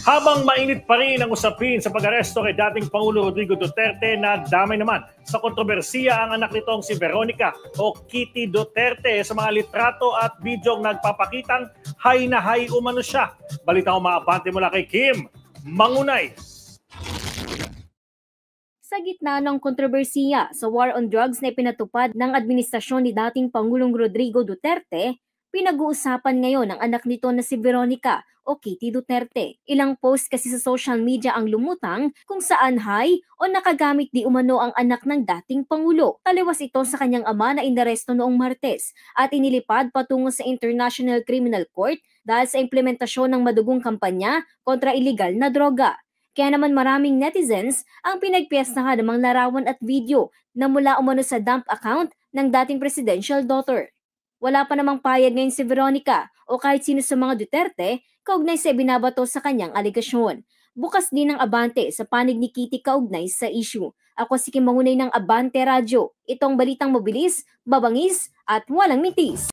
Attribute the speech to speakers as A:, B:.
A: Habang mainit pa rin ang usapin sa pag-aresto kay dating Pangulo Rodrigo Duterte, na damay naman sa kontrobersiya ang anak nitong si Veronica o Kitty Duterte sa mga litrato at bidyong nagpapakitang hay na hay umano siya. Balita ko maabante mula kay Kim Mangunay.
B: Sa gitna ng kontrobersiya sa war on drugs na ipinatupad ng administrasyon ni dating Pangulong Rodrigo Duterte, pinag-uusapan ngayon ang anak nito na si Veronica o Kitty Duterte. Ilang post kasi sa social media ang lumutang kung saan hay o nakagamit di umano ang anak ng dating Pangulo. Taliwas ito sa kanyang ama na inaresto noong Martes at inilipad patungo sa International Criminal Court dahil sa implementasyon ng madugong kampanya kontra iligal na droga. Kaya naman maraming netizens ang pinagpiyastahan ng mga larawan at video na mula umano sa dump account ng dating presidential daughter. Wala pa namang payag ngayon si Veronica o kahit sino sa mga Duterte kaugnay sa ibinabato sa kanyang aligasyon. Bukas din ang abante sa panig ni Kitty kaugnay sa issue. Ako si Kim Mangunay ng Abante Radyo. Itong balitang mabilis, mabangis at walang mitis.